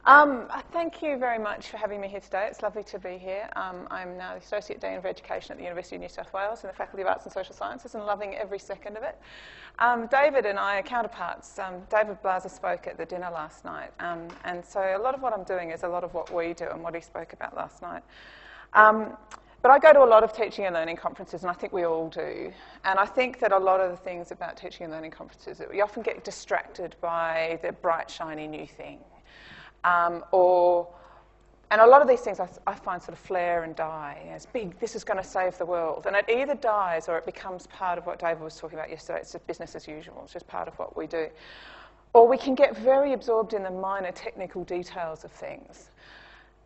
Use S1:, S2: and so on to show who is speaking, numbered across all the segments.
S1: Thank you very much for having me here today. It's lovely to be here. I'm now the Associate Dean of Education at the University of New South Wales in the Faculty of Arts and Social Sciences and loving every second of it. David and I are counterparts. David Blaser spoke at the dinner last night, and so a lot of what I'm doing is a lot of what we do and what he spoke about last night. But I go to a lot of teaching and learning conferences, and I think we all do. And I think that a lot of the things about teaching and learning conferences, that we often get distracted by the bright, shiny new thing. And a lot of these things I find sort of flare and die. It's big, this is going to save the world. And it either dies or it becomes part of what David was talking about yesterday. It's just business as usual. It's just part of what we do. Or we can get very absorbed in the minor technical details of things.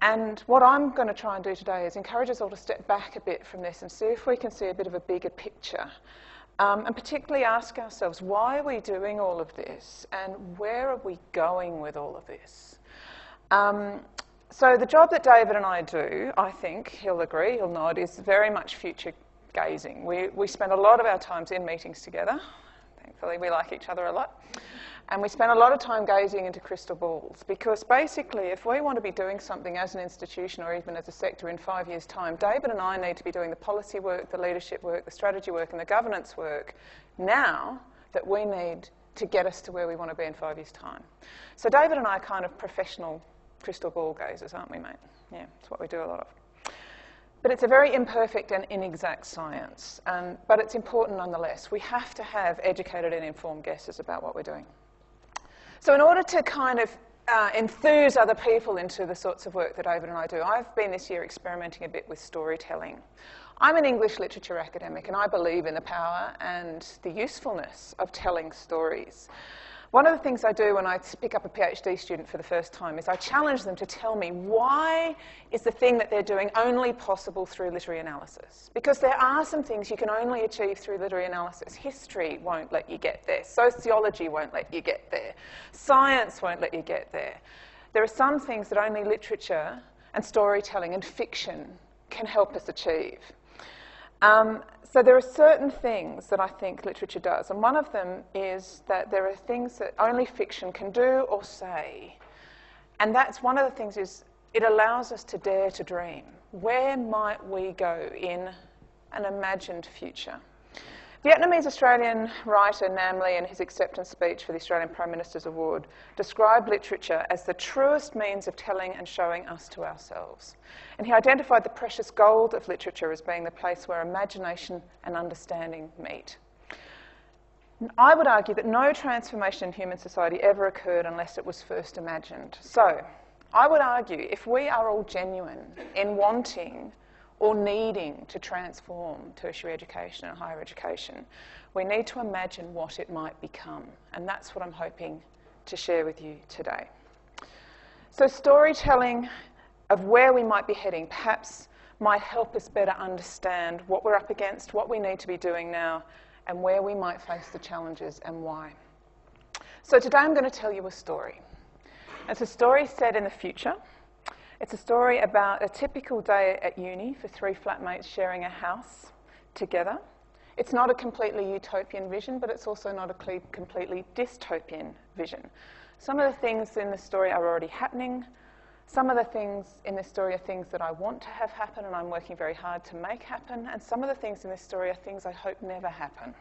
S1: And what I'm going to try and do today is encourage us all to step back a bit from this and see if we can see a bit of a bigger picture. And particularly ask ourselves, why are we doing all of this? And where are we going with all of this? So the job that David and I do, I think, he'll agree, he'll nod, is very much future gazing. We spend a lot of our times in meetings together. Thankfully, we like each other a lot. And we spend a lot of time gazing into crystal balls because basically if we want to be doing something as an institution or even as a sector in 5 years' time, David and I need to be doing the policy work, the leadership work, the strategy work and the governance work now that we need to get us to where we want to be in 5 years' time. So David and I are kind of professional crystal ball gazers, aren't we, mate? Yeah, it's what we do a lot of. But it's a very imperfect and inexact science, but it's important nonetheless. We have to have educated and informed guesses about what we're doing. So in order to kind of enthuse other people into the sorts of work that David and I do, I've been this year experimenting a bit with storytelling. I'm an English literature academic and I believe in the power and the usefulness of telling stories. One of the things I do when I pick up a PhD student for the first time is I challenge them to tell me why is the thing that they're doing only possible through literary analysis. Because there are some things you can only achieve through literary analysis. History won't let you get there. Sociology won't let you get there. Science won't let you get there. There are some things that only literature and storytelling and fiction can help us achieve. So there are certain things that I think literature does, and one of them is that there are things that only fiction can do or say. And that's one of the things is it allows us to dare to dream. Where might we go in an imagined future? Vietnamese-Australian writer Nam Le, in his acceptance speech for the Australian Prime Minister's Award, described literature as the truest means of telling and showing us to ourselves. And he identified the precious gold of literature as being the place where imagination and understanding meet. I would argue that no transformation in human society ever occurred unless it was first imagined. So, I would argue if we are all genuine in wanting or needing to transform tertiary education and higher education, we need to imagine what it might become. And that's what I'm hoping to share with you today. So storytelling of where we might be heading perhaps might help us better understand what we're up against, what we need to be doing now, and where we might face the challenges and why. So today I'm going to tell you a story. It's a story set in the future. It's a story about a typical day at uni for three flatmates sharing a house together. It's not a completely utopian vision, but it's also not a completely dystopian vision. Some of the things in the story are already happening. Some of the things in this story are things that I want to have happen and I'm working very hard to make happen. And some of the things in this story are things I hope never happen.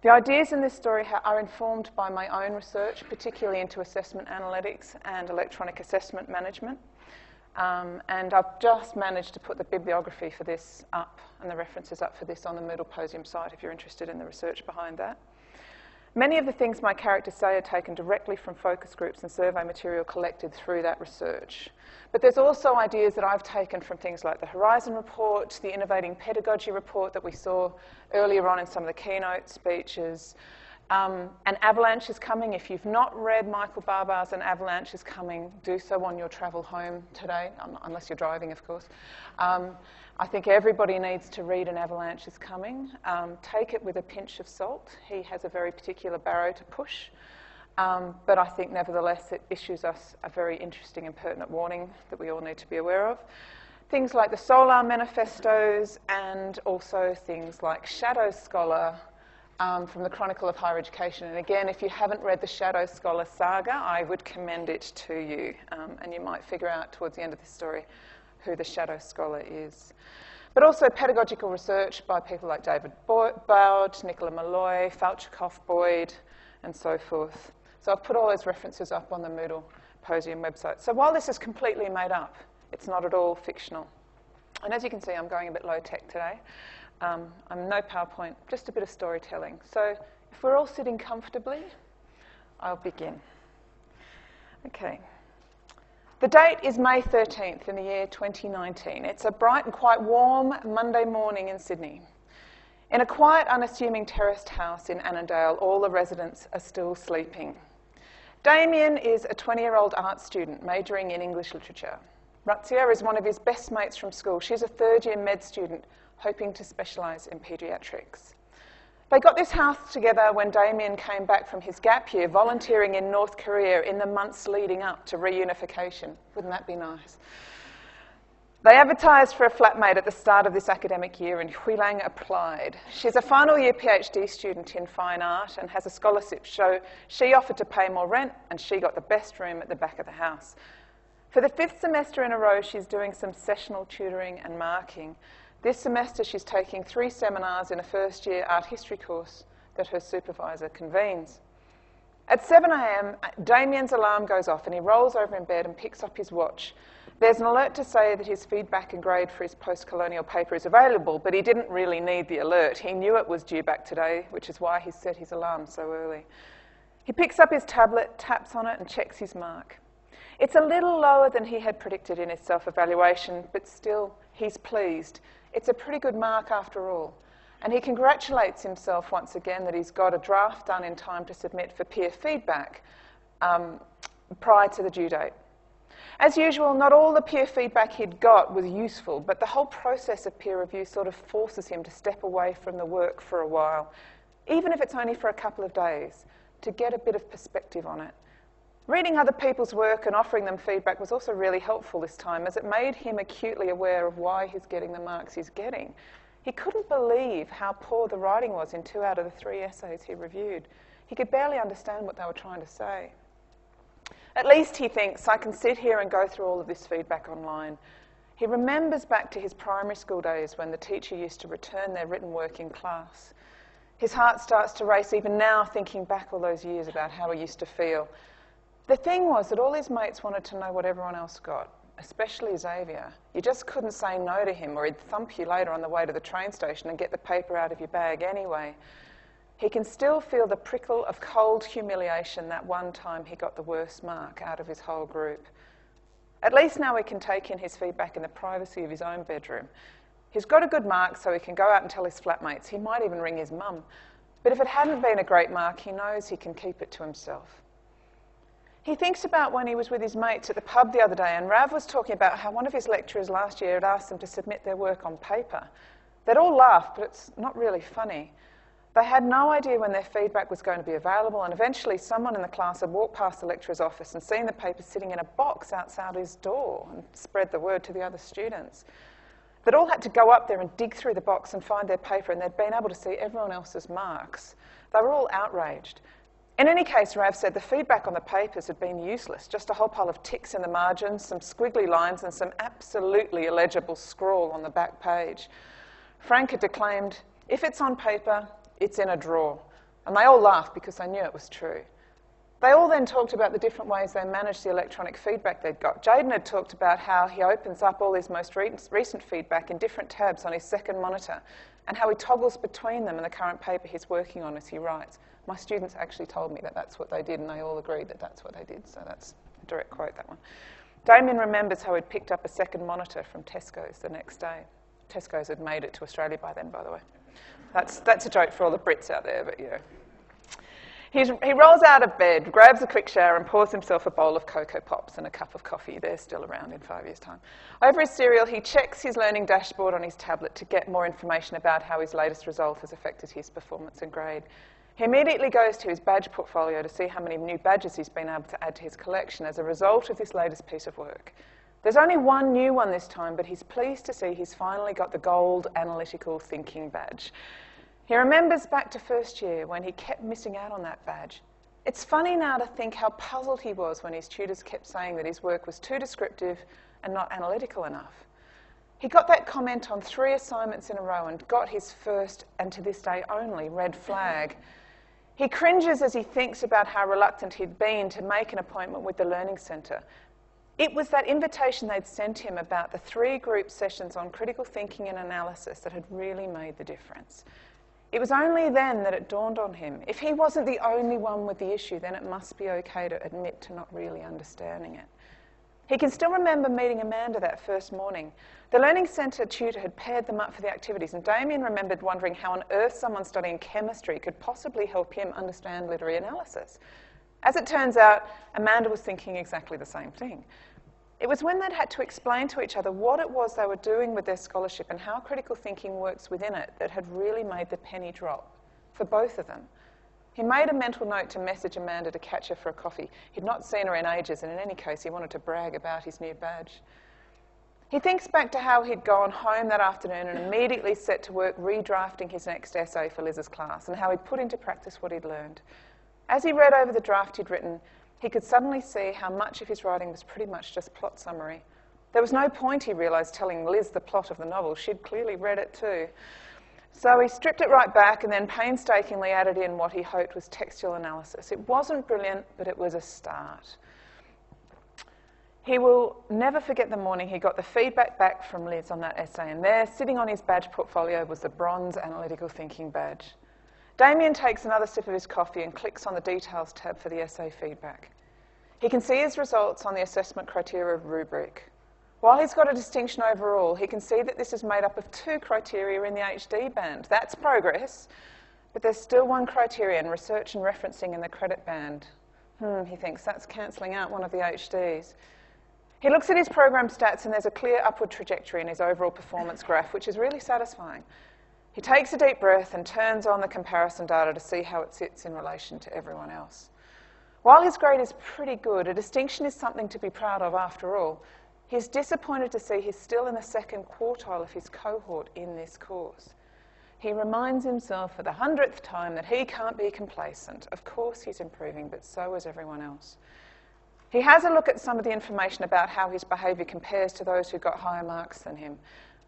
S1: The ideas in this story are informed by my own research, particularly into assessment analytics and electronic assessment management. And I've just managed to put the bibliography for this up and the references up for this on the Moodleposium site if you're interested in the research behind that. Many of the things my characters say are taken directly from focus groups and survey material collected through that research. But there's also ideas that I've taken from things like the Horizon Report, the Innovating Pedagogy Report that we saw earlier on in some of the keynote speeches. An Avalanche is coming. If you've not read Michael Barbar's An Avalanche is Coming, do so on your travel home today, unless you're driving, of course. I think everybody needs to read An Avalanche is Coming. Take it with a pinch of salt. He has a very particular barrow to push. But I think, nevertheless, it issues us a very interesting and pertinent warning that we all need to be aware of. Things like the Solar Manifestos and also things like Shadow Scholar, from the Chronicle of Higher Education. And again, if you haven't read the Shadow Scholar saga, I would commend it to you. And you might figure out towards the end of this story who the Shadow Scholar is. But also pedagogical research by people like David Bowd, Nicola Malloy, Falchikoff, Boyd, and so forth. So I've put all those references up on the Moodleposium website. So while this is completely made up, it's not at all fictional. And as you can see, I'm going a bit low tech today. I'm no PowerPoint, just a bit of storytelling. So if we're all sitting comfortably, I'll begin. Okay. The date is May 13th in the year 2019. It's a bright and quite warm Monday morning in Sydney. In a quiet, unassuming terraced house in Annandale, all the residents are still sleeping. Damien is a 20-year-old art student majoring in English literature. Razzia is one of his best mates from school. She's a third-year med student hoping to specialise in paediatrics. They got this house together when Damien came back from his gap year, volunteering in North Korea in the months leading up to reunification. Wouldn't that be nice? They advertised for a flatmate at the start of this academic year, and Huilang applied. She's a final year PhD student in fine art and has a scholarship, so she offered to pay more rent, and she got the best room at the back of the house. For the 5th semester in a row, she's doing some sessional tutoring and marking. This semester, she's taking 3 seminars in a first-year art history course that her supervisor convenes. At 7 a.m, Damien's alarm goes off and he rolls over in bed and picks up his watch. There's an alert to say that his feedback and grade for his post-colonial paper is available, but he didn't really need the alert. He knew it was due back today, which is why he set his alarm so early. He picks up his tablet, taps on it and checks his mark. It's a little lower than he had predicted in his self-evaluation, but still, he's pleased. It's a pretty good mark after all. And he congratulates himself once again that he's got a draft done in time to submit for peer feedback prior to the due date. As usual, not all the peer feedback he'd got was useful, but the whole process of peer review sort of forces him to step away from the work for a while, even if it's only for a couple of days, to get a bit of perspective on it. Reading other people's work and offering them feedback was also really helpful this time, as it made him acutely aware of why he's getting the marks he's getting. He couldn't believe how poor the writing was in 2 out of the 3 essays he reviewed. He could barely understand what they were trying to say. At least, he thinks, I can sit here and go through all of this feedback online. He remembers back to his primary school days when the teacher used to return their written work in class. His heart starts to race even now, thinking back all those years about how he used to feel. The thing was that all his mates wanted to know what everyone else got, especially Xavier. You just couldn't say no to him, or he'd thump you later on the way to the train station and get the paper out of your bag anyway. He can still feel the prickle of cold humiliation that one time he got the worst mark out of his whole group. At least now he can take in his feedback in the privacy of his own bedroom. He's got a good mark, so he can go out and tell his flatmates. He might even ring his mum. But if it hadn't been a great mark, he knows he can keep it to himself. He thinks about when he was with his mates at the pub the other day, and Rav was talking about how one of his lecturers last year had asked them to submit their work on paper. They'd all laughed, but it's not really funny. They had no idea when their feedback was going to be available, and eventually someone in the class had walked past the lecturer's office and seen the paper sitting in a box outside his door and spread the word to the other students. They'd all had to go up there and dig through the box and find their paper, and they'd been able to see everyone else's marks. They were all outraged. In any case, Rav said the feedback on the papers had been useless, just a whole pile of ticks in the margins, some squiggly lines and some absolutely illegible scrawl on the back page. Frank had declaimed, if it's on paper, it's in a drawer. And they all laughed because they knew it was true. They all then talked about the different ways they managed the electronic feedback they'd got. Jaden had talked about how he opens up all his most recent feedback in different tabs on his second monitor, and how he toggles between them and the current paper he's working on as he writes. My students actually told me that that's what they did, and they all agreed that that's what they did, so that's a direct quote, that one. Damien remembers how he'd picked up a second monitor from Tesco's the next day. Tesco's had made it to Australia by then, by the way. That's a joke for all the Brits out there, but you know. He rolls out of bed, grabs a quick shower and pours himself a bowl of Cocoa Pops and a cup of coffee. They're still around in 5 years' time. Over his cereal, he checks his learning dashboard on his tablet to get more information about how his latest result has affected his performance and grade. He immediately goes to his badge portfolio to see how many new badges he's been able to add to his collection as a result of this latest piece of work. There's only one new one this time, but he's pleased to see he's finally got the gold analytical thinking badge. He remembers back to first year when he kept missing out on that badge. It's funny now to think how puzzled he was when his tutors kept saying that his work was too descriptive and not analytical enough. He got that comment on 3 assignments in a row and got his first, and to this day only, red flag. He cringes as he thinks about how reluctant he'd been to make an appointment with the Learning Centre. It was that invitation they'd sent him about the 3 group sessions on critical thinking and analysis that had really made the difference. It was only then that it dawned on him. If he wasn't the only one with the issue, then it must be okay to admit to not really understanding it. He can still remember meeting Amanda that first morning. The Learning Centre tutor had paired them up for the activities, and Damien remembered wondering how on earth someone studying chemistry could possibly help him understand literary analysis. As it turns out, Amanda was thinking exactly the same thing. It was when they'd had to explain to each other what it was they were doing with their scholarship and how critical thinking works within it that had really made the penny drop for both of them. He made a mental note to message Amanda to catch her for a coffee. He'd not seen her in ages, and in any case, he wanted to brag about his new badge. He thinks back to how he'd gone home that afternoon and immediately set to work redrafting his next essay for Liz's class, and how he'd put into practice what he'd learned. As he read over the draft he'd written, he could suddenly see how much of his writing was pretty much just plot summary. There was no point, he realised, telling Liz the plot of the novel. She'd clearly read it too. So he stripped it right back and then painstakingly added in what he hoped was textual analysis. It wasn't brilliant, but it was a start. He will never forget the morning he got the feedback back from Liz on that essay, and there, sitting on his badge portfolio, was the bronze analytical thinking badge. Damien takes another sip of his coffee and clicks on the details tab for the essay feedback. He can see his results on the assessment criteria rubric. While he's got a distinction overall, he can see that this is made up of 2 criteria in the HD band. That's progress, but there's still 1 criterion, research and referencing, in the credit band. He thinks that's cancelling out one of the HDs. He looks at his program stats and there's a clear upward trajectory in his overall performance graph, which is really satisfying. He takes a deep breath and turns on the comparison data to see how it sits in relation to everyone else. While his grade is pretty good, a distinction is something to be proud of after all. He's disappointed to see he's still in the 2nd quartile of his cohort in this course. He reminds himself for the 100th time that he can't be complacent. Of course he's improving, but so is everyone else. He has a look at some of the information about how his behaviour compares to those who got higher marks than him.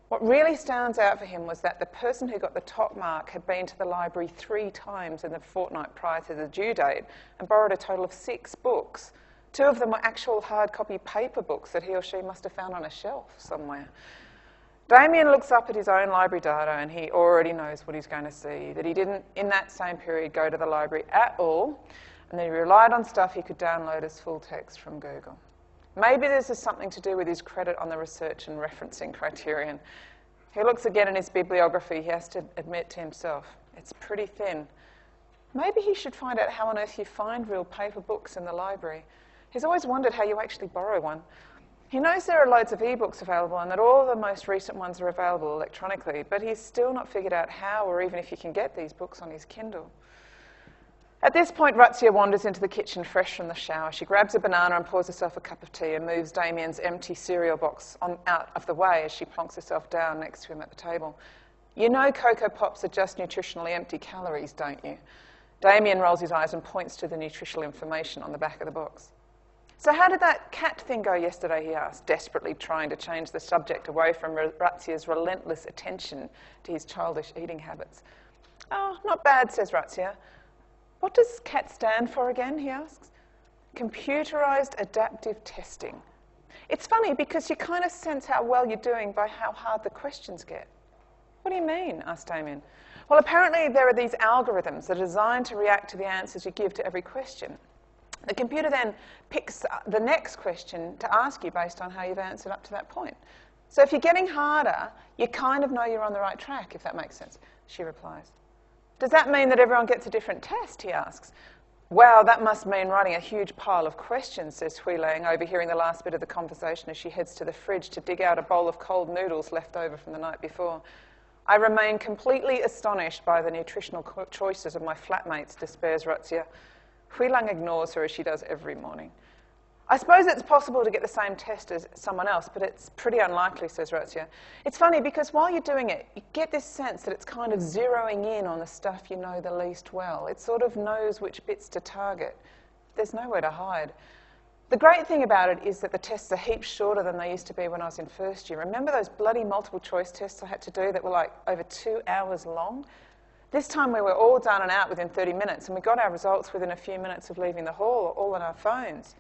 S1: What really stands out for him was that the person who got the top mark had been to the library 3 times in the fortnight prior to the due date and borrowed a total of 6 books. 2 of them were actual hard copy paper books that he or she must have found on a shelf somewhere. Damien looks up at his own library data and he already knows what he's going to see, that he didn't, in that same period, go to the library at all, and that he relied on stuff he could download as full text from Google. Maybe this is something to do with his credit on the research and referencing criterion. He looks again in his bibliography. He has to admit to himself, it's pretty thin. Maybe he should find out how on earth you find real paper books in the library. He's always wondered how you actually borrow one. He knows there are loads of ebooks available and that all the most recent ones are available electronically, but he's still not figured out how or even if you can get these books on his Kindle. At this point, Razzia wanders into the kitchen fresh from the shower. She grabs a banana and pours herself a cup of tea and moves Damien's empty cereal box out of the way as she plonks herself down next to him at the table. You know Cocoa Pops are just nutritionally empty calories, don't you? Damien rolls his eyes and points to the nutritional information on the back of the box. So how did that cat thing go yesterday, he asked, desperately trying to change the subject away from Razzia's relentless attention to his childish eating habits. Oh, not bad, says Razzia. What does CAT stand for again, he asks. Computerised Adaptive Testing. It's funny because you kind of sense how well you're doing by how hard the questions get. What do you mean? Asked Damien. Well, apparently there are these algorithms that are designed to react to the answers you give to every question. The computer then picks the next question to ask you based on how you've answered up to that point. So if you're getting harder, you kind of know you're on the right track, if that makes sense, she replies. Does that mean that everyone gets a different test, he asks. Wow, that must mean writing a huge pile of questions, says Hui Lang, overhearing the last bit of the conversation as she heads to the fridge to dig out a bowl of cold noodles left over from the night before. I remain completely astonished by the nutritional choices of my flatmates, despairs Razzia. Hui Lang ignores her as she does every morning. I suppose it's possible to get the same test as someone else, but it's pretty unlikely, says Razia. It's funny because while you're doing it, you get this sense that it's kind of zeroing in on the stuff you know the least well. It sort of knows which bits to target. There's nowhere to hide. The great thing about it is that the tests are heaps shorter than they used to be when I was in first year. Remember those bloody multiple choice tests I had to do that were like over 2 hours long? This time we were all done and out within 30 minutes, and we got our results within a few minutes of leaving the hall, all on our phones.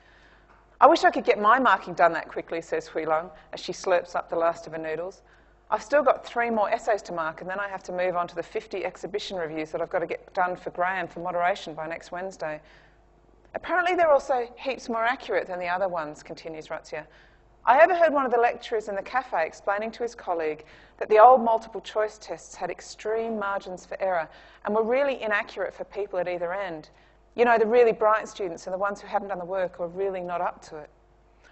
S1: I wish I could get my marking done that quickly, says Huilong, as she slurps up the last of her noodles. I've still got 3 more essays to mark, and then I have to move on to the 50 exhibition reviews that I've got to get done for Graham for moderation by next Wednesday. Apparently they're also heaps more accurate than the other ones, continues Razia. I overheard one of the lecturers in the cafe explaining to his colleague that the old multiple choice tests had extreme margins for error and were really inaccurate for people at either end. You know, the really bright students and the ones who haven't done the work or are really not up to it.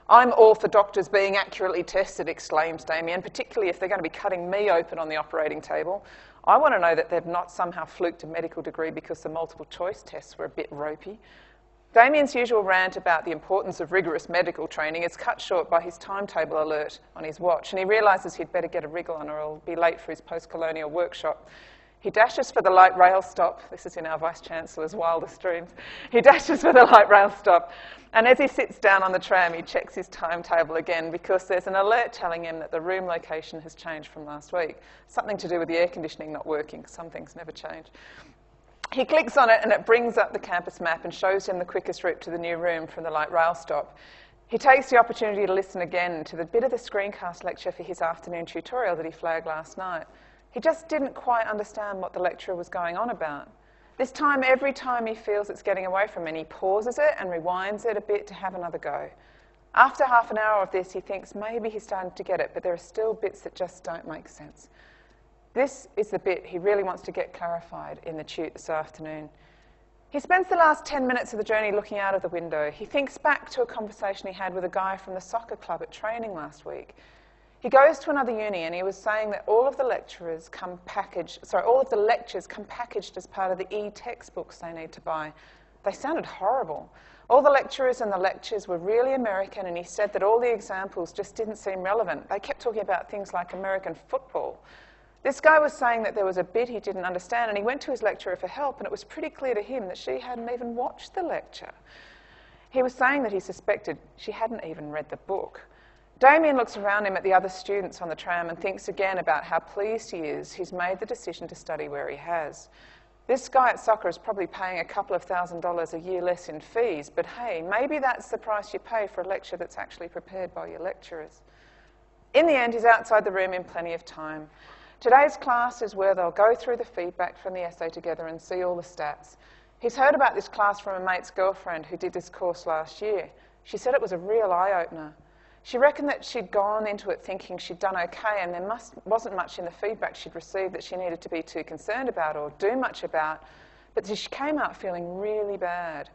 S1: I'm all for doctors being accurately tested, exclaims Damien, particularly if they're going to be cutting me open on the operating table. I want to know that they've not somehow fluked a medical degree because the multiple choice tests were a bit ropey. Damien's usual rant about the importance of rigorous medical training is cut short by his timetable alert on his watch, and he realises he'd better get a wriggle on or he'll be late for his post-colonial workshop. He dashes for the light rail stop. This is in our Vice-Chancellor's wildest dreams. He dashes for the light rail stop, and as he sits down on the tram, he checks his timetable again because there's an alert telling him that the room location has changed from last week. Something to do with the air conditioning not working. Some things never change. He clicks on it, and it brings up the campus map and shows him the quickest route to the new room from the light rail stop. He takes the opportunity to listen again to the bit of the screencast lecture for his afternoon tutorial that he flagged last night. He just didn't quite understand what the lecturer was going on about. This time, every time he feels it's getting away from him, he pauses it and rewinds it a bit to have another go. After half an hour of this, he thinks maybe he's starting to get it, but there are still bits that just don't make sense. This is the bit he really wants to get clarified in the tute this afternoon. He spends the last 10 minutes of the journey looking out of the window. He thinks back to a conversation he had with a guy from the soccer club at training last week. He goes to another uni and he was saying that all of the lectures come packaged as part of the e-textbooks they need to buy. They sounded horrible. All the lecturers and the lectures were really American, and he said that all the examples just didn't seem relevant. They kept talking about things like American football. This guy was saying that there was a bit he didn't understand, and he went to his lecturer for help, and it was pretty clear to him that she hadn't even watched the lecture. He was saying that he suspected she hadn't even read the book. Damien looks around him at the other students on the tram and thinks again about how pleased he is he's made the decision to study where he has. This guy at soccer is probably paying a couple of $1,000s a year less in fees, but hey, maybe that's the price you pay for a lecture that's actually prepared by your lecturers. In the end, he's outside the room in plenty of time. Today's class is where they'll go through the feedback from the essay together and see all the stats. He's heard about this class from a mate's girlfriend who did this course last year. She said it was a real eye-opener. She reckoned that she'd gone into it thinking she'd done okay, and there wasn't much in the feedback she'd received that she needed to be too concerned about or do much about, but she came out feeling really bad.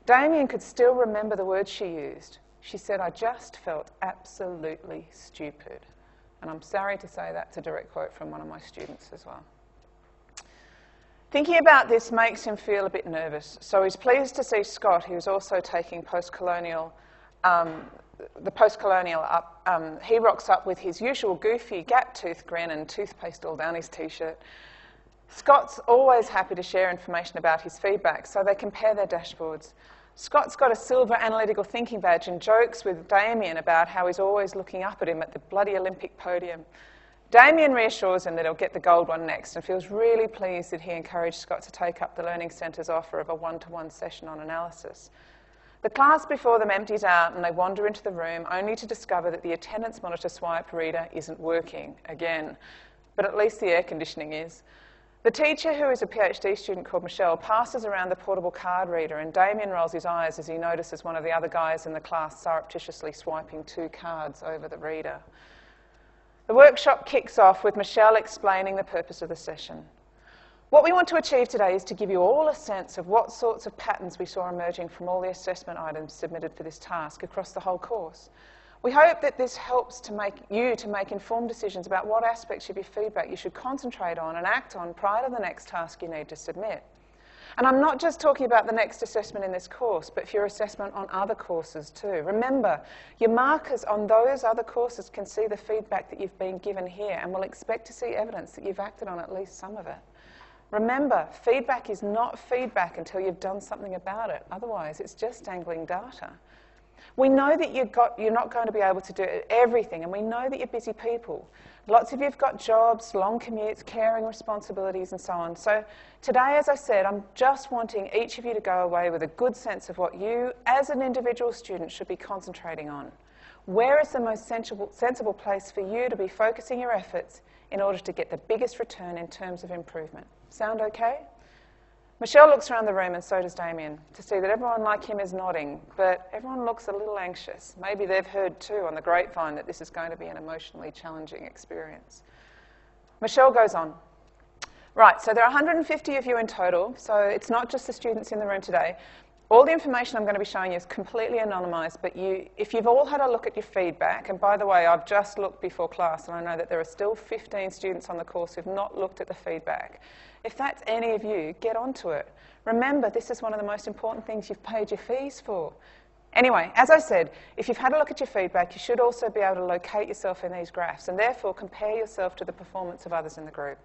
S1: Damien could still remember the words she used. She said, "I just felt absolutely stupid." And I'm sorry to say that's a direct quote from one of my students as well. Thinking about this makes him feel a bit nervous, so he's pleased to see Scott, who's also taking the post-colonial up. He rocks up with his usual goofy gap-tooth grin and toothpaste all down his T-shirt. Scott's always happy to share information about his feedback, so they compare their dashboards. Scott's got a silver analytical thinking badge and jokes with Damien about how he's always looking up at him at the bloody Olympic podium. Damien reassures him that he'll get the gold one next and feels really pleased that he encouraged Scott to take up the Learning Centre's offer of a one-to-one session on analysis. The class before them empties out and they wander into the room only to discover that the attendance monitor swiped reader isn't working again, but at least the air conditioning is. The teacher, who is a PhD student called Michelle, passes around the portable card reader, and Damien rolls his eyes as he notices one of the other guys in the class surreptitiously swiping 2 cards over the reader. The workshop kicks off with Michelle explaining the purpose of the session. What we want to achieve today is to give you all a sense of what sorts of patterns we saw emerging from all the assessment items submitted for this task across the whole course. We hope that this helps to make informed decisions about what aspects of your feedback you should concentrate on and act on prior to the next task you need to submit. And I'm not just talking about the next assessment in this course, but for your assessment on other courses too. Remember, your markers on those other courses can see the feedback that you've been given here and will expect to see evidence that you've acted on at least some of it. Remember, feedback is not feedback until you've done something about it. Otherwise, it's just dangling data. We know that you're not going to be able to do everything, and we know that you're busy people. Lots of you have got jobs, long commutes, caring responsibilities, and so on. So today, as I said, I'm just wanting each of you to go away with a good sense of what you, as an individual student, should be concentrating on. Where is the most sensible place for you to be focusing your efforts in order to get the biggest return in terms of improvement? Sound okay? Michelle looks around the room, and so does Damien, to see that everyone like him is nodding, but everyone looks a little anxious. Maybe they've heard too on the grapevine that this is going to be an emotionally challenging experience. Michelle goes on. Right, so there are 150 of you in total, so it's not just the students in the room today. All the information I'm going to be showing you is completely anonymised, but if you've all had a look at your feedback, and by the way, I've just looked before class, and I know that there are still 15 students on the course who've not looked at the feedback. If that's any of you, get onto it. Remember, this is one of the most important things you've paid your fees for. Anyway, as I said, if you've had a look at your feedback, you should also be able to locate yourself in these graphs and therefore compare yourself to the performance of others in the group.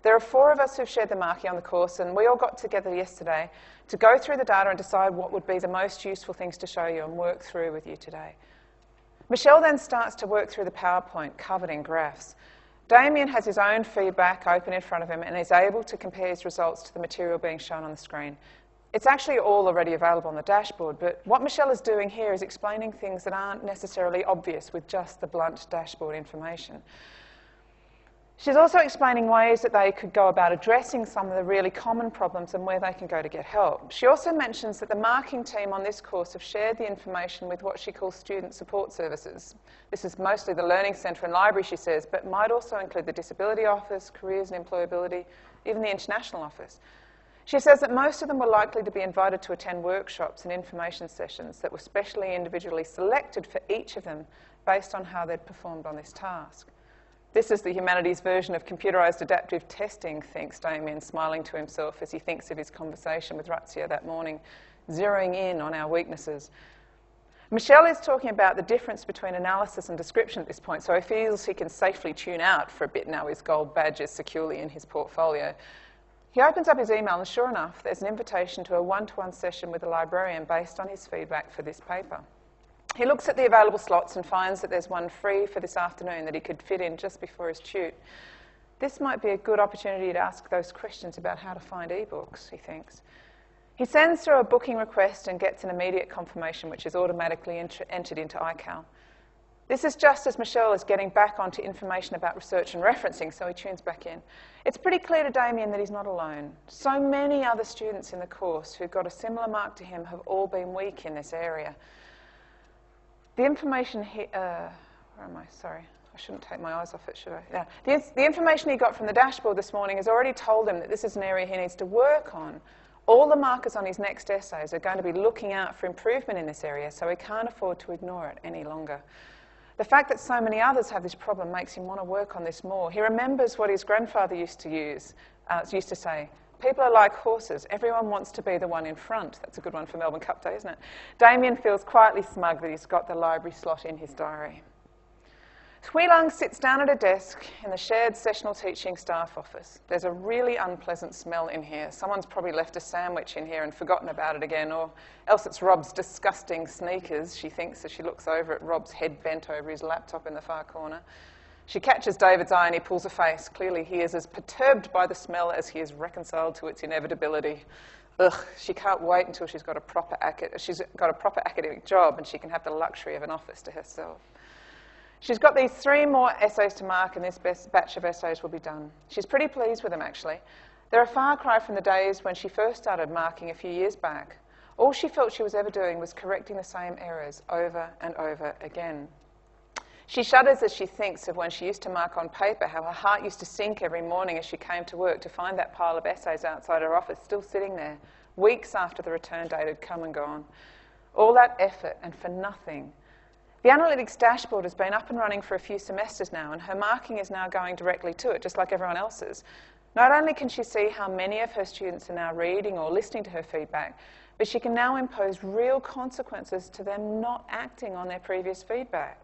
S1: There are 4 of us who've shared the marking on the course, and we all got together yesterday to go through the data and decide what would be the most useful things to show you and work through with you today. Michelle then starts to work through the PowerPoint covered in graphs. Damien has his own feedback open in front of him and is able to compare his results to the material being shown on the screen. It's actually all already available on the dashboard, but what Michelle is doing here is explaining things that aren't necessarily obvious with just the blunt dashboard information. She's also explaining ways that they could go about addressing some of the really common problems and where they can go to get help. She also mentions that the marking team on this course have shared the information with what she calls student support services. This is mostly the Learning Centre and Library, she says, but might also include the Disability Office, Careers and Employability, even the International Office. She says that most of them were likely to be invited to attend workshops and information sessions that were specially individually selected for each of them based on how they'd performed on this task. This is the humanities version of computerised adaptive testing, thinks Damien, smiling to himself as he thinks of his conversation with Razia that morning, zeroing in on our weaknesses. Michelle is talking about the difference between analysis and description at this point, so he feels he can safely tune out for a bit now his gold badge is securely in his portfolio. He opens up his email, and sure enough, there's an invitation to a one-to-one session with a librarian based on his feedback for this paper. He looks at the available slots and finds that there's one free for this afternoon that he could fit in just before his tute. This might be a good opportunity to ask those questions about how to find ebooks, he thinks. He sends through a booking request and gets an immediate confirmation, which is automatically entered into iCal. This is just as Michelle is getting back onto information about research and referencing, so he tunes back in. It's pretty clear to Damien that he's not alone. So many other students in the course who got a similar mark to him have all been weak in this area. The information where am I? Sorry, I shouldn't take my eyes off it, should I? Yeah. The information he got from the dashboard this morning has already told him that this is an area he needs to work on. All the markers on his next essays are going to be looking out for improvement in this area, so he can't afford to ignore it any longer. The fact that so many others have this problem makes him want to work on this more. He remembers what his grandfather used to say. People are like horses. Everyone wants to be the one in front. That's a good one for Melbourne Cup Day, isn't it? Damien feels quietly smug that he's got the library slot in his diary. Hui Lung sits down at a desk in the shared sessional teaching staff office. There's a really unpleasant smell in here. Someone's probably left a sandwich in here and forgotten about it again, or else it's Rob's disgusting sneakers, she thinks as she looks over at Rob's head bent over his laptop in the far corner. She catches David's eye and he pulls a face. Clearly he is as perturbed by the smell as he is reconciled to its inevitability. Ugh, she can't wait until she's got a proper academic job and she can have the luxury of an office to herself. She's got these 3 more essays to mark and this batch of essays will be done. She's pretty pleased with them, actually. They're a far cry from the days when she first started marking a few years back. All she felt she was ever doing was correcting the same errors over and over again. She shudders as she thinks of when she used to mark on paper, how her heart used to sink every morning as she came to work to find that pile of essays outside her office still sitting there, weeks after the return date had come and gone. All that effort and for nothing. The analytics dashboard has been up and running for a few semesters now, and her marking is now going directly to it, just like everyone else's. Not only can she see how many of her students are now reading or listening to her feedback, but she can now impose real consequences to them not acting on their previous feedback.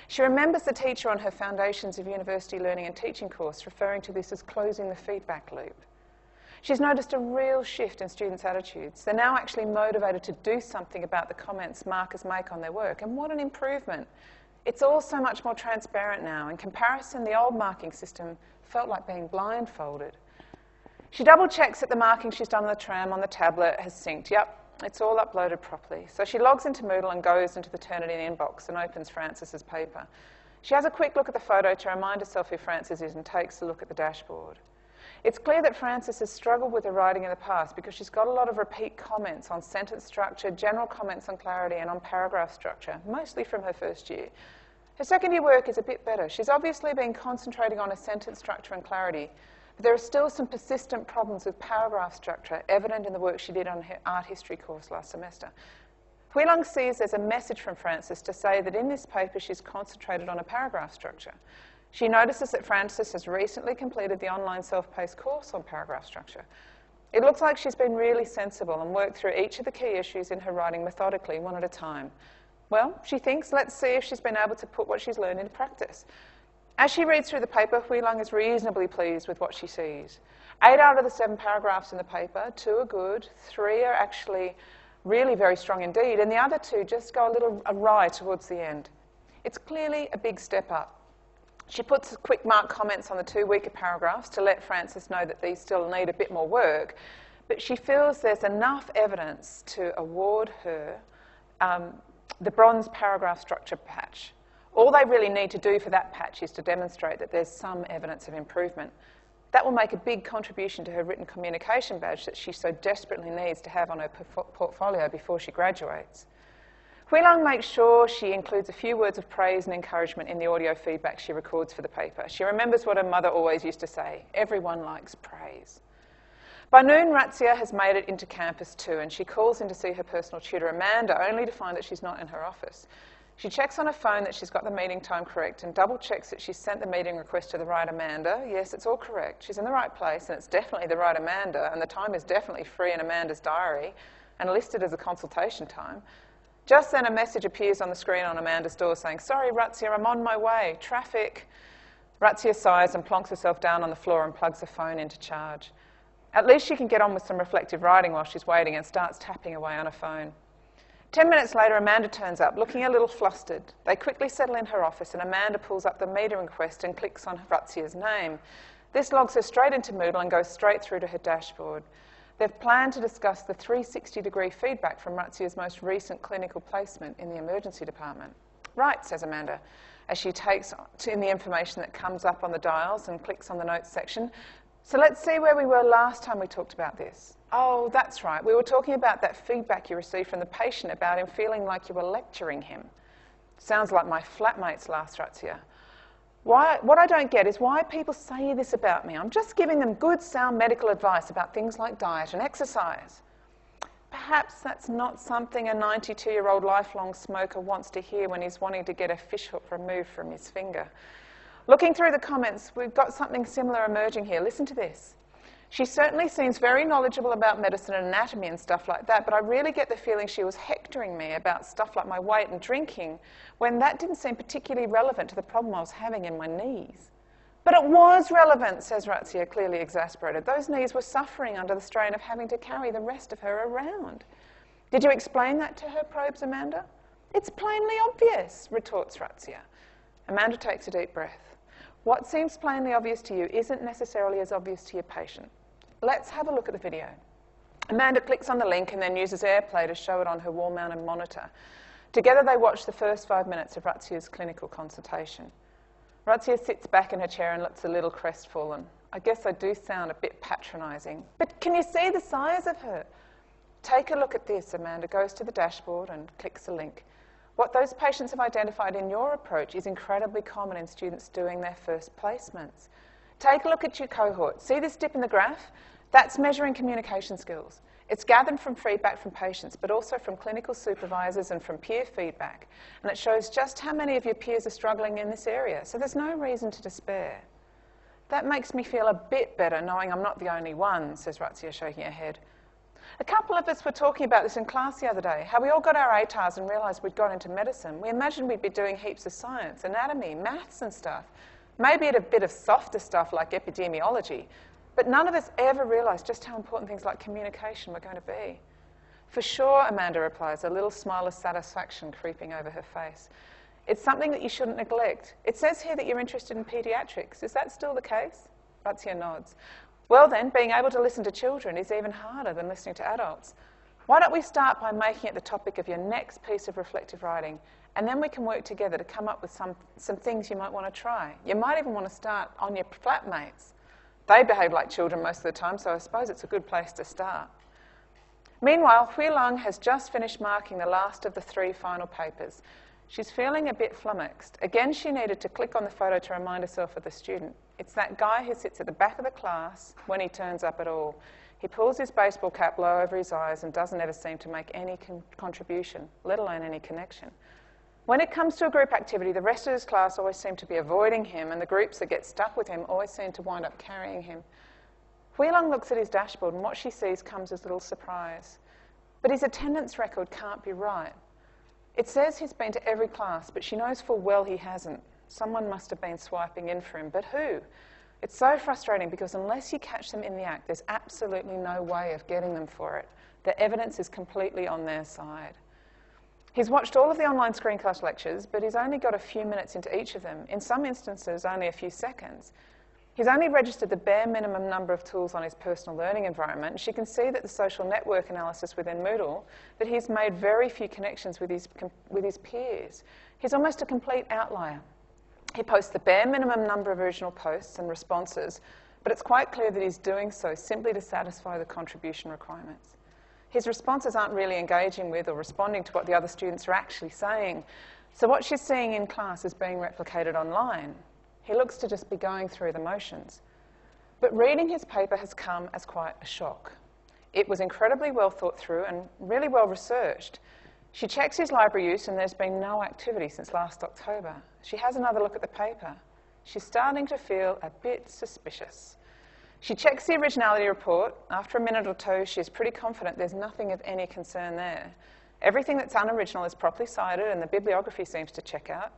S1: She remembers the teacher on her Foundations of University Learning and Teaching course referring to this as closing the feedback loop. She's noticed a real shift in students' attitudes. They're now actually motivated to do something about the comments markers make on their work, and what an improvement. It's all so much more transparent now. In comparison, the old marking system felt like being blindfolded. She double-checks that the marking she's done on the tram on the tablet has synced. Yep, it's all uploaded properly. So she logs into Moodle and goes into the Turnitin inbox and opens Frances's paper. She has a quick look at the photo to remind herself who Frances is and takes a look at the dashboard. It's clear that Frances has struggled with her writing in the past because she's got a lot of repeat comments on sentence structure, general comments on clarity, and on paragraph structure, mostly from her first year. Her second year work is a bit better. She's obviously been concentrating on her sentence structure and clarity, but there are still some persistent problems with paragraph structure evident in the work she did on her art history course last semester. Huilong sees there's a message from Frances to say that in this paper she's concentrated on a paragraph structure. She notices that Frances has recently completed the online self-paced course on paragraph structure. It looks like she's been really sensible and worked through each of the key issues in her writing methodically, one at a time. Well, she thinks, let's see if she's been able to put what she's learned into practice. As she reads through the paper, Huilong is reasonably pleased with what she sees. 8 out of the 7 paragraphs in the paper, 2 are good, 3 are actually really very strong indeed, and the other 2 just go a little awry towards the end. It's clearly a big step up. She puts quick mark comments on the 2 weaker paragraphs to let Frances know that these still need a bit more work, but she feels there's enough evidence to award her the bronze paragraph structure patch. All they really need to do for that patch is to demonstrate that there's some evidence of improvement. That will make a big contribution to her written communication badge that she so desperately needs to have on her portfolio before she graduates. Huilong makes sure she includes a few words of praise and encouragement in the audio feedback she records for the paper. She remembers what her mother always used to say, everyone likes praise. By noon, Razzia has made it into campus too, and she calls in to see her personal tutor, Amanda, only to find that she's not in her office. She checks on her phone that she's got the meeting time correct and double-checks that she's sent the meeting request to the right Amanda. Yes, it's all correct. She's in the right place, and it's definitely the right Amanda, and the time is definitely free in Amanda's diary and listed as a consultation time. Just then, a message appears on the screen on Amanda's door saying, "Sorry, Razzia, I'm on my way. Traffic." Razzia sighs and plonks herself down on the floor and plugs her phone into charge. At least she can get on with some reflective writing while she's waiting and starts tapping away on her phone. 10 minutes later, Amanda turns up, looking a little flustered. They quickly settle in her office, and Amanda pulls up the meeting request and clicks on Razzia's name. This logs her straight into Moodle and goes straight through to her dashboard. They've planned to discuss the 360-degree feedback from Razzia's most recent clinical placement in the emergency department. Right, says Amanda, as she takes in the information that comes up on the dials and clicks on the notes section. So let's see where we were last time we talked about this. Oh, that's right. We were talking about that feedback you received from the patient about him feeling like you were lecturing him. Sounds like my flatmates last Razzia. What I don't get is why people say this about me. I'm just giving them good, sound medical advice about things like diet and exercise. Perhaps that's not something a 92-year-old lifelong smoker wants to hear when he's wanting to get a fishhook removed from his finger. Looking through the comments, we've got something similar emerging here. Listen to this. She certainly seems very knowledgeable about medicine and anatomy and stuff like that, but I really get the feeling she was hectoring me about stuff like my weight and drinking when that didn't seem particularly relevant to the problem I was having in my knees. But it was relevant, says Razzia, clearly exasperated. Those knees were suffering under the strain of having to carry the rest of her around. Did you explain that to her, probes Amanda? It's plainly obvious, retorts Razzia. Amanda takes a deep breath. What seems plainly obvious to you isn't necessarily as obvious to your patient. Let's have a look at the video. Amanda clicks on the link and then uses AirPlay to show it on her wall-mounted monitor. Together they watch the first 5 minutes of Razzia's clinical consultation. Razzia sits back in her chair and looks a little crestfallen. I guess I do sound a bit patronising. But can you see the size of her? Take a look at this. Amanda goes to the dashboard and clicks a link. What those patients have identified in your approach is incredibly common in students doing their first placements. Take a look at your cohort. See this dip in the graph? That's measuring communication skills. It's gathered from feedback from patients, but also from clinical supervisors and from peer feedback. And it shows just how many of your peers are struggling in this area, so there's no reason to despair. That makes me feel a bit better knowing I'm not the only one, says Razzia, shaking her head. A couple of us were talking about this in class the other day, how we all got our ATARs and realised we'd got into medicine. We imagined we'd be doing heaps of science, anatomy, maths and stuff. Maybe a bit of softer stuff like epidemiology. But none of us ever realised just how important things like communication were going to be. For sure, Amanda replies, a little smile of satisfaction creeping over her face. It's something that you shouldn't neglect. It says here that you're interested in paediatrics. Is that still the case? Razzia nods. Well then, being able to listen to children is even harder than listening to adults. Why don't we start by making it the topic of your next piece of reflective writing, and then we can work together to come up with some things you might want to try. You might even want to start on your flatmates. They behave like children most of the time, so I suppose it's a good place to start. Meanwhile, Hui Lang has just finished marking the last of the 3 final papers. She's feeling a bit flummoxed. Again, she needed to click on the photo to remind herself of the student. It's that guy who sits at the back of the class when he turns up at all. He pulls his baseball cap low over his eyes and doesn't ever seem to make any contribution, let alone any connection. When it comes to a group activity, the rest of his class always seem to be avoiding him, and the groups that get stuck with him always seem to wind up carrying him. Hui Lang looks at his dashboard, and what she sees comes as a little surprise. But his attendance record can't be right. It says he's been to every class, but she knows full well he hasn't. Someone must have been swiping in for him, but who? It's so frustrating because unless you catch them in the act, there's absolutely no way of getting them for it. The evidence is completely on their side. He's watched all of the online screencast lectures, but he's only got a few minutes into each of them, in some instances only a few seconds. He's only registered the bare minimum number of tools on his personal learning environment, and she can see that the social network analysis within Moodle, that he's made very few connections with his peers. He's almost a complete outlier. He posts the bare minimum number of original posts and responses, but it's quite clear that he's doing so simply to satisfy the contribution requirements. His responses aren't really engaging with or responding to what the other students are actually saying, so what she's seeing in class is being replicated online. He looks to just be going through the motions. But reading his paper has come as quite a shock. It was incredibly well thought through and really well researched. She checks his library use and there's been no activity since last October. She has another look at the paper. She's starting to feel a bit suspicious. She checks the originality report. After a minute or two, she's pretty confident there's nothing of any concern there. Everything that's unoriginal is properly cited and the bibliography seems to check out.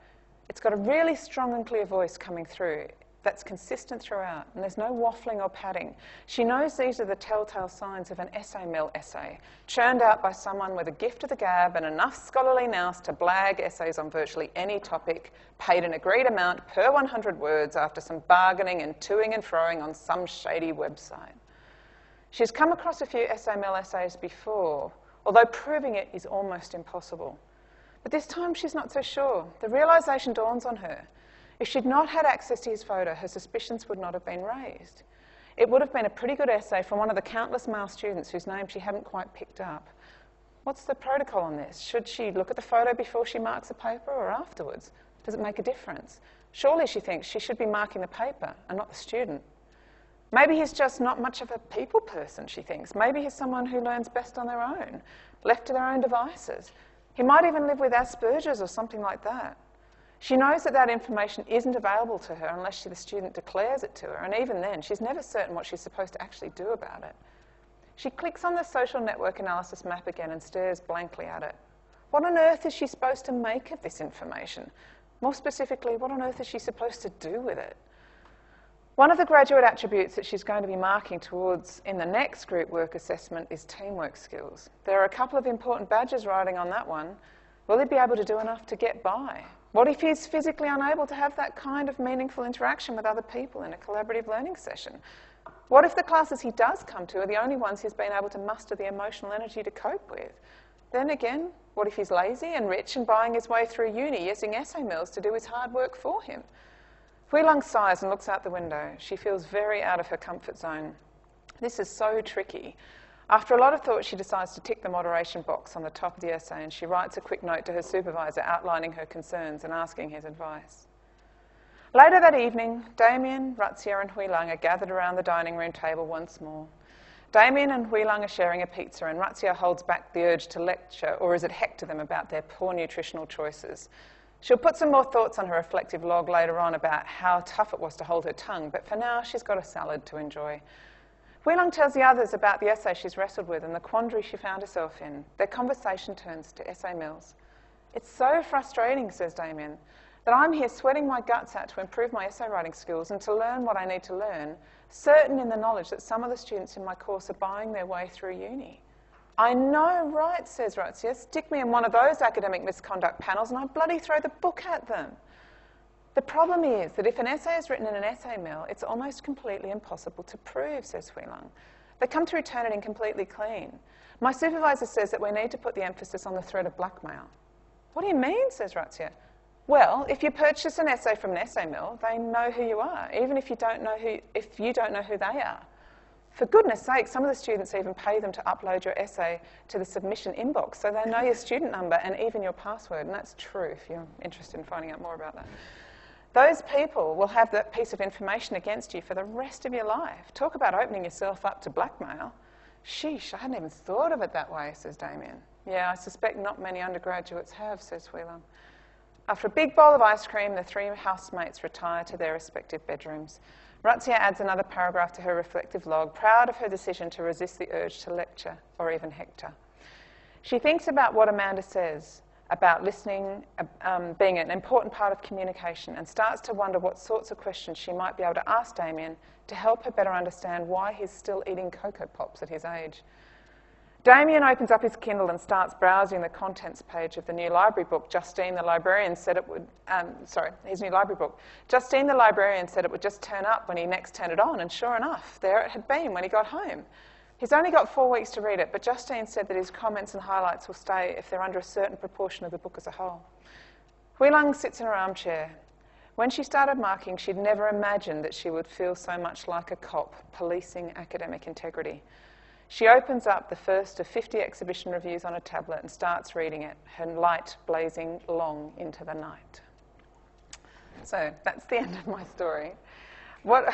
S1: It's got a really strong and clear voice coming through that's consistent throughout, and there's no waffling or padding. She knows these are the telltale signs of an essay mill essay, churned out by someone with a gift of the gab and enough scholarly nous to blag essays on virtually any topic, paid an agreed amount per 100 words after some bargaining and toing and froing on some shady website. She's come across a few essay mill essays before, although proving it is almost impossible. But this time she's not so sure. The realisation dawns on her. If she'd not had access to his photo, her suspicions would not have been raised. It would have been a pretty good essay from one of the countless male students whose name she hadn't quite picked up. What's the protocol on this? Should she look at the photo before she marks a paper or afterwards? Does it make a difference? Surely, she thinks, she should be marking the paper and not the student. Maybe he's just not much of a people person, she thinks. Maybe he's someone who learns best on their own, left to their own devices. He might even live with Asperger's or something like that. She knows that that information isn't available to her unless the student declares it to her, and even then, she's never certain what she's supposed to actually do about it. She clicks on the social network analysis map again and stares blankly at it. What on earth is she supposed to make of this information? More specifically, what on earth is she supposed to do with it? One of the graduate attributes that she's going to be marking towards in the next group work assessment is teamwork skills. There are a couple of important badges riding on that one. Will he be able to do enough to get by? What if he's physically unable to have that kind of meaningful interaction with other people in a collaborative learning session? What if the classes he does come to are the only ones he's been able to muster the emotional energy to cope with? Then again, what if he's lazy and rich and buying his way through uni using essay mills to do his hard work for him? Hui Lang sighs and looks out the window. She feels very out of her comfort zone. This is so tricky. After a lot of thought, she decides to tick the moderation box on the top of the essay and she writes a quick note to her supervisor outlining her concerns and asking his advice. Later that evening, Damien, Razzia and Hui Lang are gathered around the dining room table once more. Damien and Hui Lang are sharing a pizza and Razzia holds back the urge to lecture or is it hector them about their poor nutritional choices. She'll put some more thoughts on her reflective log later on about how tough it was to hold her tongue, but for now she's got a salad to enjoy. Wheelung tells the others about the essay she's wrestled with and the quandary she found herself in. Their conversation turns to essay mills. It's so frustrating, says Damien, that I'm here sweating my guts out to improve my essay writing skills and to learn what I need to learn, certain in the knowledge that some of the students in my course are buying their way through uni. I know, right, says Razzia. Stick me in one of those academic misconduct panels and I bloody throw the book at them. The problem is that if an essay is written in an essay mill, it's almost completely impossible to prove, says Wheelung. They come through Turnitin completely clean. My supervisor says that we need to put the emphasis on the threat of blackmail. What do you mean, says Razzia? Well, if you purchase an essay from an essay mill, they know who you are, even if you don't know who they are. For goodness sake, some of the students even pay them to upload your essay to the submission inbox, so they know your student number and even your password, and that's true if you're interested in finding out more about that. Those people will have that piece of information against you for the rest of your life. Talk about opening yourself up to blackmail. Sheesh, I hadn't even thought of it that way, says Damien. Yeah, I suspect not many undergraduates have, says Wheelung. After a big bowl of ice cream, the three housemates retire to their respective bedrooms. Razzia adds another paragraph to her reflective log, proud of her decision to resist the urge to lecture or even hector. She thinks about what Amanda says about listening being an important part of communication and starts to wonder what sorts of questions she might be able to ask Damien to help her better understand why he's still eating Cocoa Pops at his age. Damien opens up his Kindle and starts browsing the contents page of the new library book. Justine, the librarian, said it would... his new library book. Justine, the librarian, said it would just turn up when he next turned it on, and sure enough, there it had been when he got home. He's only got 4 weeks to read it, but Justine said that his comments and highlights will stay if they're under a certain proportion of the book as a whole. Wheelung sits in her armchair. When she started marking, she'd never imagined that she would feel so much like a cop policing academic integrity. She opens up the first of 50 exhibition reviews on a tablet and starts reading it, her light blazing long into the night. So that's the end of my story. What...